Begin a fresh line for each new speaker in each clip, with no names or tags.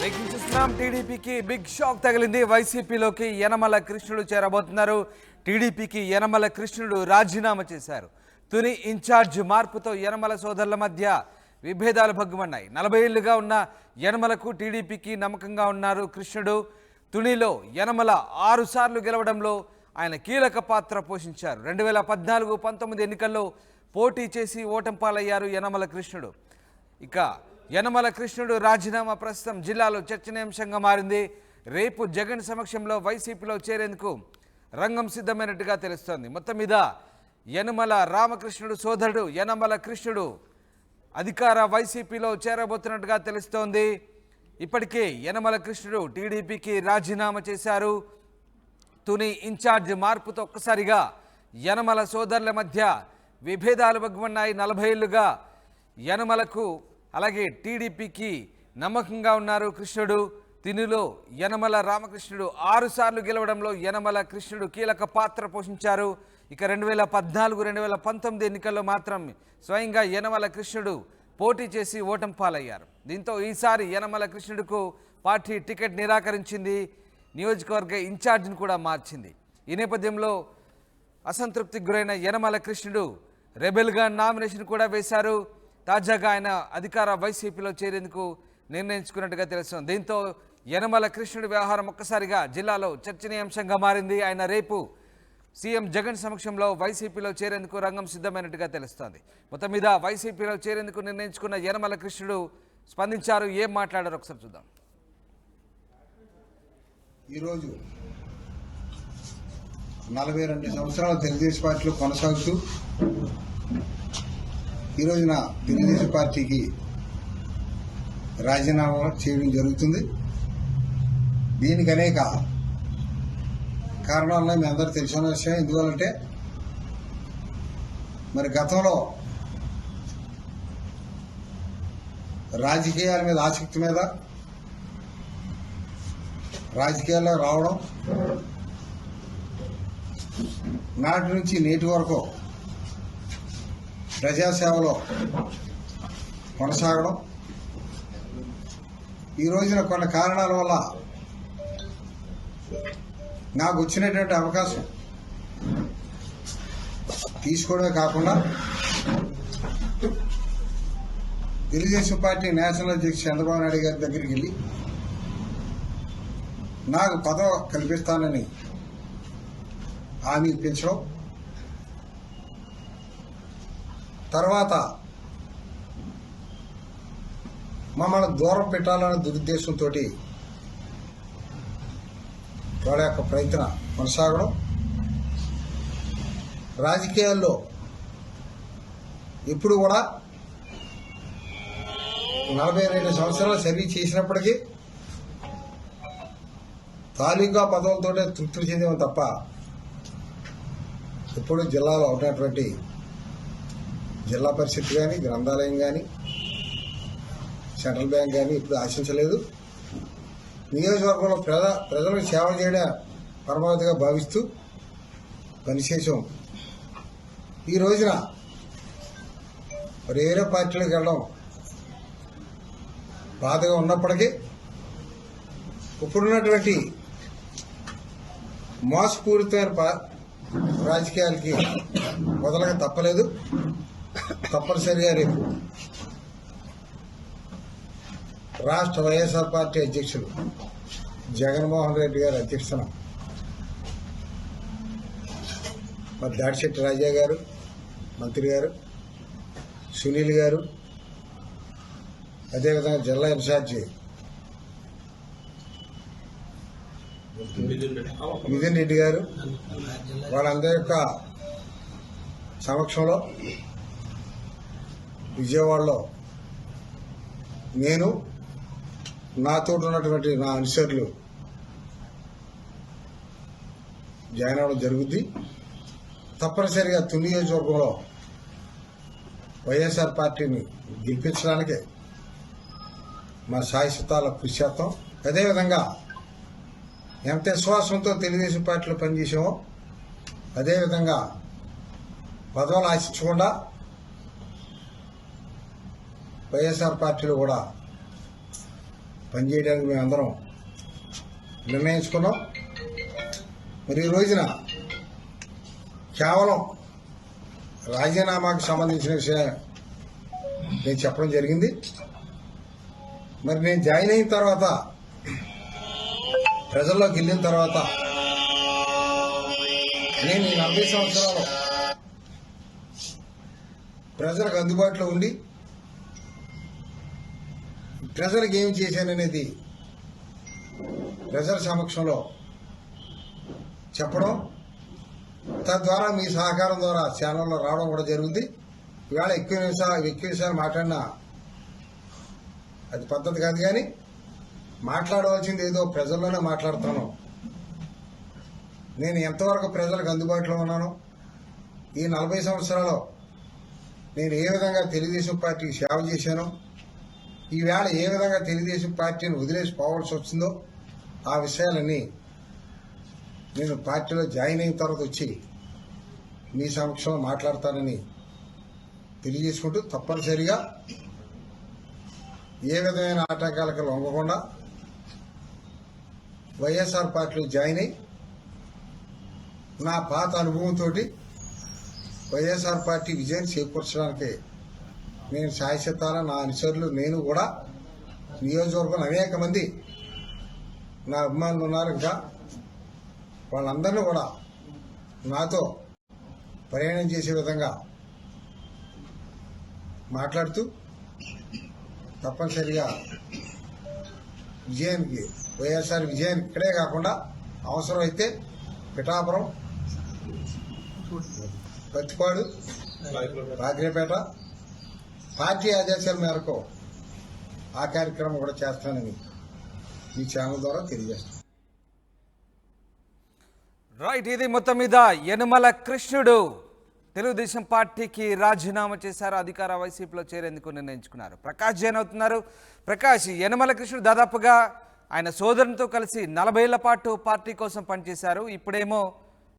Breaking చూస్తున్నాం. టీడీపీకి big shock తగిలింది. వైసీపీలోకి యనమల కృష్ణుడు చేరబోతున్నారు. టీడీపీకి యనమల కృష్ణుడు రాజీనామా చేశారు. తుని ఇన్ఛార్జ్ మార్పుతో యనమల సోదరుల మధ్య విభేదాలు భగ్గుమన్నాయి. 40 ఏళ్లుగా ఉన్న యనమలకు టీడీపీకి నమ్మకంగా ఉన్నారు కృష్ణుడు. తునిలో యనమల 6 సార్లు గెలవడంలో ఆయన కీలక పాత్ర పోషించారు. 2014-19 ఎన్నికల్లో పోటీ చేసి ఓటమి పాలయ్యారు యనమల కృష్ణుడు. ఇక యనమల కృష్ణుడు రాజీనామా ప్రస్తుతం జిల్లాలో చర్చనీయాంశంగా మారింది. రేపు జగన్ సమక్షంలో వైసీపీలో చేరేందుకు రంగం సిద్ధమైనట్టుగా తెలుస్తోంది. మొత్తం మీద యనమల రామకృష్ణుడు సోదరుడు యనమల కృష్ణుడు అధికార వైసీపీలో చేరబోతున్నట్టుగా తెలుస్తోంది. ఇప్పటికే యనమల కృష్ణుడు టీడీపీకి రాజీనామా చేశారు. తుని ఇన్ఛార్జ్ మార్పుతో ఒక్కసారిగా యనమల సోదరుల మధ్య విభేదాలు భగ్గుమన్నాయి. 40 ఏళ్లుగా యనమలకు అలాగే టీడీపీకి నమ్మకంగా ఉన్నారు కృష్ణుడు. తినులో యనమల రామకృష్ణుడు 6 సార్లు గెలవడంలో యనమల కృష్ణుడు కీలక పాత్ర పోషించారు. ఇక 2014-2019 ఎన్నికల్లో మాత్రం స్వయంగా యనమల కృష్ణుడు పోటీ చేసి ఓటమి పాలయ్యారు. దీంతో ఈసారి యనమల కృష్ణుడుకు పార్టీ టికెట్ నిరాకరించింది. నియోజకవర్గ ఇన్ఛార్జిని కూడా మార్చింది. ఈ నేపథ్యంలో అసంతృప్తికి గురైన యనమల కృష్ణుడు రెబెల్గా నామినేషన్ కూడా వేశారు. తాజాగా ఆయన అధికార వైసీపీలో చేరేందుకు నిర్ణయించుకున్నట్టుగా తెలుస్తుంది. దీంతో యనమల కృష్ణుడి వ్యవహారం ఒక్కసారిగా జిల్లాలో చర్చనీయాంశంగా మారింది. ఆయన రేపు సీఎం జగన్ సమక్షంలో వైసీపీలో చేరేందుకు రంగం సిద్ధమైనట్టుగా తెలుస్తోంది. మొత్తం మీద వైసీపీలో చేరేందుకు నిర్ణయించుకున్న యనమల కృష్ణుడు స్పందించారు. ఏం మాట్లాడారు ఒకసారి చూద్దాం.
ఈరోజు 42 సంవత్సరాల తెలుగుదేశం పార్టీలో కొనసాగుతూ ఈ రోజున తెలుగుదేశం పార్టీకి రాజీనామా చేయడం జరుగుతుంది. దీనికి అనేక కారణాలను మీ అందరూ తెలిసిన విషయం. ఎందువల్లంటే మరి గతంలో రాజకీయాల మీద ఆసక్తి మీద రాజకీయాల్లో రావడం, నాటి నుంచి నేటి వరకు ప్రజాసేవలో కొనసాగడం, ఈ రోజున కొన్ని కారణాల వల్ల నాకు వచ్చినటువంటి అవకాశం తీసుకోవడమే కాకుండా తెలుగుదేశం పార్టీ నేషనల్ అధ్యక్షుడు చంద్రబాబు నాయుడు గారి దగ్గరికి వెళ్ళి నాకు పదవి కల్పిస్తానని హామీ ఇప్పించడం, తర్వాత మమ్మల్ని దూరం పెట్టాలనే దురుద్దేశంతో వాళ్ళ యొక్క ప్రయత్నం కొనసాగడం, రాజకీయాల్లో ఇప్పుడు కూడా 42 సంవత్సరాలు సర్వీస్ చేసినప్పటికీ తాలూకా పదవులతోటే తృప్తి చెందేమో తప్ప ఇప్పుడు జిల్లాలో ఉన్నటువంటి జిల్లా పరిషత్ కానీ, గ్రంథాలయం కానీ, సెంట్రల్ బ్యాంక్ కానీ ఇప్పుడు ఆశించలేదు. నియోజకవర్గంలో ప్రజలకు సేవ చేయడం పరమావధిగా భావిస్తూ పనిచేసాం. ఈ రోజున వేరే పార్టీలకు వెళ్ళడం బాధగా ఉన్నప్పటికీ ఇప్పుడున్నటువంటి మోసపూరితమైన రాజకీయాలకి వదలక తప్పలేదు. తప్పనిసరిగా రేపు రాష్ట్ర వైఎస్ఆర్ పార్టీ అధ్యక్షులు జగన్మోహన్ రెడ్డి గారి అధ్యక్షతన మరి దాడిశెట్టి రాజా గారు, మంత్రి గారు, సునీల్ గారు, అదేవిధంగా జిల్లా ఇన్ఛార్జి మిథున్ రెడ్డి గారు, వాళ్ళందరి యొక్క సమక్షంలో విజయవాడలో నేను, నాతో ఉన్నటువంటి నా అనుచరులు జాయిన్ అవ్వడం జరుగుద్ది. తప్పనిసరిగా తుని నియోజకవర్గంలో వైఎస్ఆర్ పార్టీని గెలిపించడానికే మా శాశ్వతాల కృషి చేస్తాం. అదేవిధంగా ఎంత విశ్వాసంతో తెలుగుదేశం పార్టీలో పనిచేసామో అదేవిధంగా పదవులు ఆశించకుండా వైఎస్ఆర్ పార్టీలో కూడా పనిచేయడానికి మేమందరం నిర్ణయించుకున్నాం. మరి ఈ రోజున కేవలం రాజీనామాకు సంబంధించిన విషయం నేను చెప్పడం జరిగింది. మరి నేను జాయిన్ అయిన తర్వాత ప్రజల్లోకి వెళ్ళిన తర్వాత నేను ఈ 40 సంవత్సరాలు ప్రజలకు అందుబాటులో ఉండి ప్రజలకు ఏమి చేశాననేది ప్రజల సమక్షంలో చెప్పడం, తద్వారా మీ సహకారం ద్వారా ఛానల్లో రావడం కూడా జరుగుతుంది. ఇవాళ ఎక్కువ విషయాలు మాట్లాడినా అది పద్ధతి కాదు, కానీ మాట్లాడవలసింది ఏదో ప్రజల్లోనే మాట్లాడుతాను. నేను ఎంతవరకు ప్రజలకు అందుబాటులో ఉన్నాను, ఈ 40 సంవత్సరాలు నేను ఏ విధంగా తెలుగుదేశం పార్టీకి సేవ చేశాను, ఈవేళ ఏ విధంగా తెలుగుదేశం పార్టీని వదిలేసి పోవాల్సి వచ్చిందో ఆ విషయాలన్నీ నేను పార్టీలో జాయిన్ అయిన తర్వాత వచ్చి మీ సమక్షంలో మాట్లాడతానని తెలియజేసుకుంటూ, తప్పనిసరిగా ఏ విధమైన ఆటంకాలకు లొంగకుండా వైఎస్ఆర్ పార్టీలో జాయిన్ అయి నా పాత అనుభవంతో వైఎస్ఆర్ పార్టీ విజయం చేకూర్చడానికి నేను సాయశక్తాన నా అనుచరులు నేను కూడా నియోజకవర్గంలో అనేక మంది నా అభిమానులు ఉన్నారు. ఇంకా వాళ్ళందరినీ కూడా నాతో ప్రయాణం చేసే విధంగా మాట్లాడుతూ తప్పనిసరిగా విజయానికి వైఎస్ఆర్ విజయానికి ఇక్కడే కాకుండా అవసరమైతే పిఠాపురం, పత్తిపాడు, రాగిరేపేట పార్టీ ఆదేశాల మేరకు ఆ కార్యక్రమం కూడా చేస్తానని ఈ ఛానల్ ద్వారా తెలియజేస్తాను.
రైట్, ఇది మొత్తం మీద యనమల కృష్ణుడు తెలుగుదేశం పార్టీకి రాజీనామా చేశారు. అధికార వైసీపీలో చేరేందుకు నిర్ణయించుకున్నారు. ప్రకాష్ జైన్ అవుతున్నారు. ప్రకాష్, యనమల కృష్ణుడు దాదాపుగా ఆయన సోదరునితో కలిసి 40 ఏళ్ల పాటు పార్టీ కోసం పనిచేశారు. ఇప్పుడేమో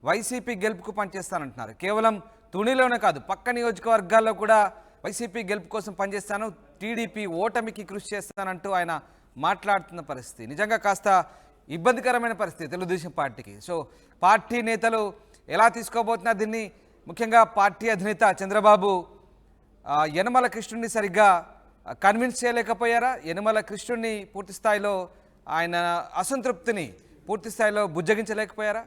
వైసీపీ గెలుపుకు పనిచేస్తానంటున్నారు. కేవలం తునిలోనే కాదు, పక్క నియోజకవర్గాల్లో కూడా వైసీపీ గెలుపు కోసం పనిచేస్తాను, టీడీపీ ఓటమికి కృషి చేస్తానంటూ ఆయన మాట్లాడుతున్న పరిస్థితి నిజంగా కాస్త ఇబ్బందికరమైన పరిస్థితి తెలుగుదేశం పార్టీకి. సో పార్టీ నేతలు ఎలా తీసుకోబోతున్నారు దీన్ని? ముఖ్యంగా పార్టీ అధినేత చంద్రబాబు యనమల కృష్ణుడిని సరిగ్గా కన్విన్స్ చేయలేకపోయారా? యనమల కృష్ణుడిని పూర్తి స్థాయిలో ఆయన అసంతృప్తిని పూర్తి స్థాయిలో బుజ్జగించలేకపోయారా?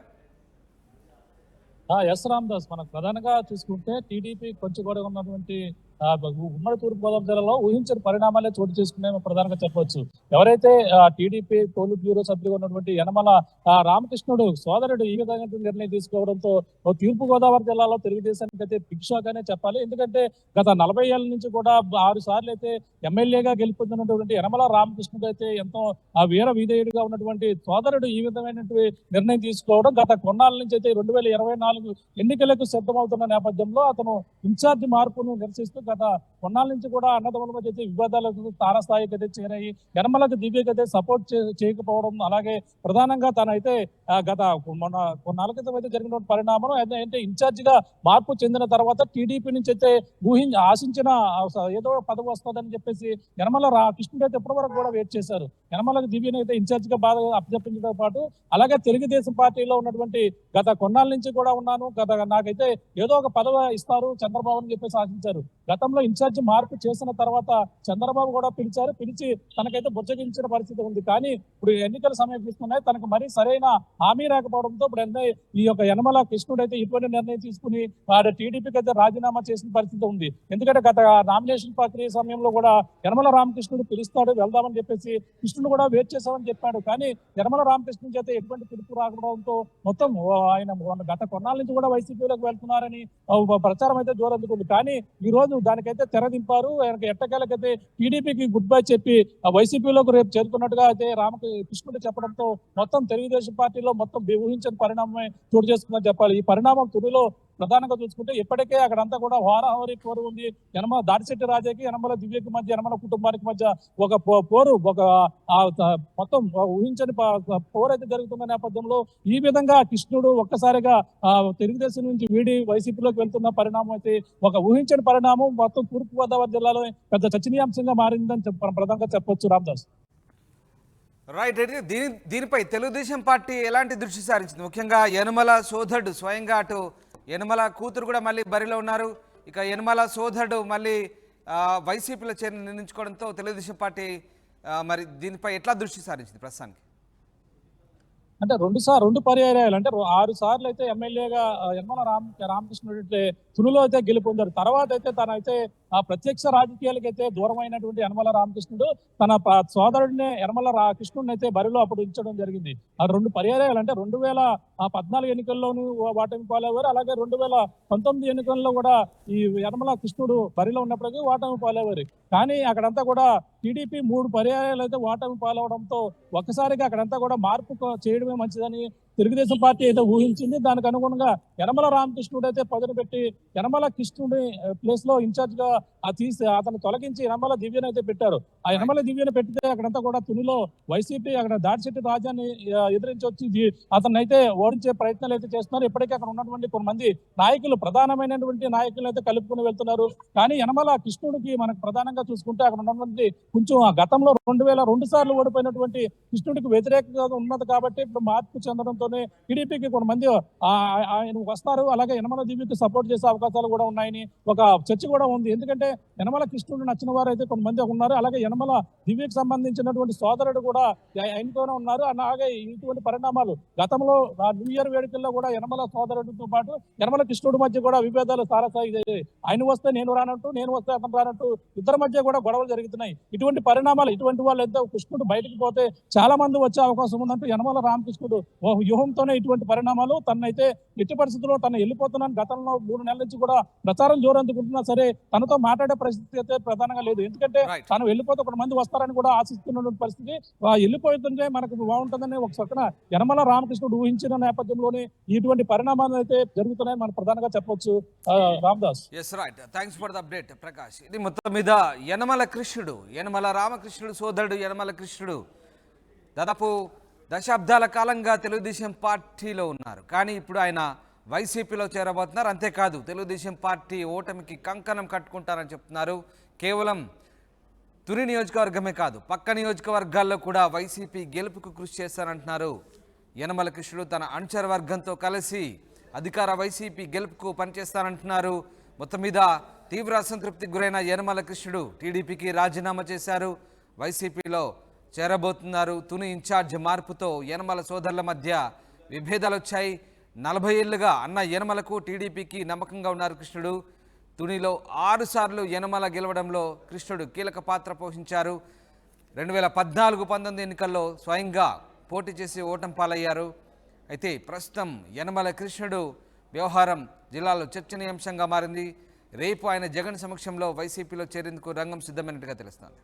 ఎస్ రామదాస్, మనకు ప్రధానంగా చూసుకుంటే టీడీపీ కొంచెం కూడా ఉన్నటువంటి ఉమ్మడి తూర్పుగోదావరి జిల్లాలో ఊహించని పరిణామాలే చోటు చేసుకున్నాయో ప్రధానంగా చెప్పవచ్చు. ఎవరైతే టీడీపీ పోలిట్ బ్యూరో సభ్యులుగా ఉన్నటువంటి యనమల రామకృష్ణుడు సోదరుడు ఈ విధంగా నిర్ణయం తీసుకోవడంతో తూర్పు గోదావరి జిల్లాలో తెలుగుదేశానికి అయితే బిగ్ షాక్ అనే చెప్పాలి. ఎందుకంటే గత 40 ఏళ్ల నుంచి కూడా 6 సార్లు అయితే ఎమ్మెల్యేగా గెలుపొందినటువంటి యనమల రామకృష్ణుడు అయితే ఎంతో వీర విధేయుడిగా ఉన్నటువంటి సోదరుడు ఈ విధమైనటువంటి నిర్ణయం తీసుకోవడం గత కొన్నాళ్ళ నుంచి అయితే 2024 ఎన్నికలకు సిద్ధమవుతున్న నేపథ్యంలో అతను ఇన్ఛార్జి మార్పును నిరసిస్తూ గత కొన్నాళ్ళ నుంచి కూడా అన్నదమ్ముల మధ్య అయితే వివాదాలకు తారస్థాయికి అయితే చేరాయి. యనమలకు దివ్యకైతే సపోర్ట్ చేయకపోవడం, అలాగే ప్రధానంగా తనైతే గత కొన్నాళ్ళ క్రితం అయితే జరిగిన పరిణామం అంటే ఇన్ఛార్జిగా మార్పు చెందిన తర్వాత టీడీపీ నుంచి అయితే ఆశించిన ఏదో పదవి వస్తుందని చెప్పేసి యనమల కృష్ణుడు అయితే ఇప్పటి వరకు కూడా వెయిట్ చేశారు. యనమలకు దివ్యను అయితే ఇన్ఛార్జిగా బాగా అప్పచెప్పించడంతో పాటు అలాగే తెలుగుదేశం పార్టీలో ఉన్నటువంటి గత కొన్నాళ్ళ నుంచి కూడా ఉన్నాను, నాకైతే ఏదో ఒక పదవి ఇస్తారు చంద్రబాబు అని చెప్పేసి ఆశించారు. గతంలో ఇన్ఛార్జి మార్పు చేసిన తర్వాత చంద్రబాబు కూడా పిలిచి తనకైతే బుజ్జగించిన పరిస్థితి ఉంది. కానీ ఇప్పుడు ఎన్నికలు సమీపిస్తున్నాయి, తనకు మరీ సరైన హామీ రాకపోవడంతో ఇప్పుడు ఈ యొక్క యనమల కృష్ణుడు అయితే ఇటువంటి నిర్ణయం తీసుకుని వాడు టీడీపీకి అయితే రాజీనామా చేసిన పరిస్థితి ఉంది. ఎందుకంటే గత నామినేషన్ ప్రక్రియ సమయంలో కూడా యనమల రామకృష్ణుడు పిలుస్తాడు వెళ్దామని చెప్పేసి కృష్ణుడు కూడా వెయిట్ చేశామని చెప్పాడు. కానీ యనమల రామకృష్ణుడి చేత ఎటువంటి పిలుపు రాకపోవడంతో మొత్తం ఆయన గత కొన్నాళ్ళ నుంచి కూడా వైసీపీలోకి వెళ్తున్నారని ప్రచారం అయితే జోరందుకుంది. కానీ ఈ రోజు దానికైతే తెరదింపారు. ఆయనకి ఎట్టకేలకైతే టీడీపీకి గుడ్ బై చెప్పి వైసీపీలోకి రేపు చేరుకున్నట్టుగా అయితే కృష్ణుడు చెప్పడంతో మొత్తం తెలుగుదేశం పార్టీలో మొత్తం ఊహించని పరిణామమే చోటు చేసుకుందని చెప్పాలి. ఈ పరిణామం తుడిలో ప్రధానంగా చూసుకుంటే ఇప్పటికే అక్కడంతా కూడా హోరాహోరీ పోరు ఉంది. యనమల దాడిశెట్టి రాజాకి యనమల దివ్యకి మధ్య, యనమల కుటుంబానికి మధ్య ఒక పోరు, ఒక మొత్తం ఊహించని పోరు అయితే జరుగుతున్న నేపథ్యంలో ఈ విధంగా కృష్ణుడు ఒక్కసారిగా తెలుగుదేశం నుంచి వీడి వైసీపీలోకి వెళ్తున్న పరిణామం అయితే ఒక ఊహించని పరిణామం మొత్తం తూర్పు గోదావరి జిల్లాలో పెద్ద చర్చనీయాంశంగా మారిందని ప్రధానంగా చెప్పొచ్చు రామదాస్.
రైట్ అయితే దీనిపై తెలుగుదేశం పార్టీ ఎలాంటి దృష్టి సారించింది? ముఖ్యంగా యనమల సోదరుడు స్వయంగా అటు యనమల కూతురు కూడా మళ్ళీ బరిలో ఉన్నారు. ఇక యనమల సోదరుడు మళ్ళీ వైసీపీలో చేరి నిర్ణయించుకోవడంతో తెలుగుదేశం పార్టీ మరి దీనిపై ఎట్లా దృష్టి సారించింది ప్రస్తుతానికి?
అంటే రెండు పర్యాయాలు అంటే 6 సార్లు అయితే ఎమ్మెల్యేగా యనమల రామకృష్ణుడు తునిలో అయితే గెలుపొందారు. తర్వాత అయితే తనైతే ఆ ప్రత్యక్ష రాజకీయాలకు అయితే దూరమైనటువంటి యనమల రామకృష్ణుడు తన సోదరుడిని కృష్ణుడిని అయితే బరిలో అప్పుడు ఉంచడం జరిగింది. ఆ 2 పర్యాయాలు అంటే 2014 ఎన్నికల్లోనూ ఓటమి పాలయ్యారు. అలాగే 2019 ఎన్నికల్లో కూడా ఈ యనమల కృష్ణుడు బరిలో ఉన్నప్పటికీ ఓటమి పాలయ్యారు. కానీ అక్కడంతా కూడా టీడీపీ 3 పర్యాయాలు అయితే ఓటమి పాలవడంతో ఒక్కసారిగా అక్కడంతా కూడా మార్పు చేయడమే మంచిదని తెలుగుదేశం పార్టీ అయితే ఊహించింది. దానికి అనుగుణంగా యనమల రామకృష్ణుడు అయితే పదును పెట్టి యనమల కృష్ణుడి ప్లేస్ లో ఇన్ఛార్జ్ గా అతను తొలగించి యనమల దివ్యను అయితే పెట్టారు. ఆ యనమల దివ్యను పెట్టితే అక్కడంతా కూడా తునిలో వైసీపీ అక్కడ దాడిశెట్టి రాజాన్ని ఎదిరించి వచ్చి అతన్ని అయితే ఓడించే ప్రయత్నాలు అయితే చేస్తున్నారు. ఇప్పటికే అక్కడ ఉన్నటువంటి కొంతమంది నాయకులు ప్రధానమైనటువంటి నాయకులు అయితే కలుపుకుని వెళ్తున్నారు. కానీ యనమల కృష్ణుడికి మనకు ప్రధానంగా చూసుకుంటే అక్కడ ఉన్నటువంటి కొంచెం గతంలో 2002 సార్లు ఓడిపోయినటువంటి కృష్ణుడికి వ్యతిరేకంగా ఉన్నది కాబట్టి ఇప్పుడు మార్పు చెందడంతోనే టీడీపీకి కొంతమంది ఆయన వస్తారు. అలాగే యనమల దివ్యకి సపోర్ట్ చేసే అవకాశాలు కూడా ఉన్నాయని ఒక చర్చ కూడా ఉంది. ఎందుకంటే యనమల కృష్ణుడు నచ్చిన వారు అయితే కొంతమంది ఉన్నారు. అలాగే యనమల దివ్యకి సంబంధించినటువంటి సోదరుడు కూడా ఆయనతోనే ఉన్నారు. అలాగే ఇటువంటి పరిణామాలు గతంలో న్యూ ఇయర్ వేడుకల్లో కూడా యనమల సోదరుడితో పాటు యనమల కృష్ణుడి మధ్య కూడా విభేదాలు సారసాయి. ఆయన వస్తే నేను రానట్టు, నేను వస్తే అతను రానట్టు ఇద్దరి మధ్య కూడా గొడవలు జరుగుతున్నాయి. ఇటువంటి పరిణామాలు ఇటువంటి వాళ్ళు ఎంత కృష్ణుడు బయటకు పోతే చాలా మంది వచ్చే అవకాశం ఉందంటూ యనమల రామకృష్ణుడు వ్యూహంతోనే ఇటువంటి పరిణామాలు తనైతే ఎట్టి పరిస్థితుల్లో తను వెళ్ళిపోతున్నాను గతంలో 3 నెలల నుంచి కూడా ప్రచారం జోరందుకుంటున్నా సరే తనతో మాట్లాడే పరిస్థితి అయితే ప్రధానంగా లేదు. ఎందుకంటే తను వెళ్ళిపోతే కొంతమంది వస్తారని కూడా ఆశిస్తున్న పరిస్థితి. వెళ్ళిపోతుంటే మనకు బాగుంటుందని ఒక సొంత యనమల రామకృష్ణుడు ఊహించిన నేపథ్యంలోనే ఇటువంటి పరిణామాలు అయితే జరుగుతున్నాయని మనం ప్రధానంగా చెప్పొచ్చు. Ramadas.
Yes right, thanks for the update Prakash. ఇది మొత్తం మీద యనమల రామకృష్ణుడు సోదరుడు యనమల కృష్ణుడు దాదాపు దశాబ్దాల కాలంగా తెలుగుదేశం పార్టీలో ఉన్నారు. కానీ ఇప్పుడు ఆయన వైసీపీలో చేరబోతున్నారు. అంతేకాదు తెలుగుదేశం పార్టీ ఓటమికి కంకణం కట్టుకుంటారని చెప్తున్నారు. కేవలం తుని నియోజకవర్గమే కాదు పక్క నియోజకవర్గాల్లో కూడా వైసీపీ గెలుపుకు కృషి చేస్తారంటున్నారు యనమల కృష్ణుడు. తన అనుచర వర్గంతో కలిసి అధికార వైసీపీ గెలుపుకు పనిచేస్తారంటున్నారు. మొత్తం మీద తీవ్ర అసంతృప్తికి గురైన యనమల కృష్ణుడు టీడీపీకి రాజీనామా చేశారు, వైసీపీలో చేరబోతున్నారు. తుని ఇన్ఛార్జ్ మార్పుతో యనమల సోదరుల మధ్య విభేదాలు వచ్చాయి. 40 ఏళ్లుగా అన్న యనమలకు టీడీపీకి నమ్మకంగా ఉన్నారు కృష్ణుడు. తునిలో 6 సార్లు యనమల గెలవడంలో కృష్ణుడు కీలక పాత్ర పోషించారు. 2014-19 ఎన్నికల్లో స్వయంగా పోటీ చేసి ఓటమి పాలయ్యారు. అయితే ప్రస్తుతం యనమల కృష్ణుడు వ్యవహారం జిల్లాలో చర్చనీయాంశంగా మారింది. రేపు ఆయన జగన్ సమక్షంలో వైసీపీలో చేరేందుకు రంగం సిద్ధమైనట్టుగా తెలుస్తోంది.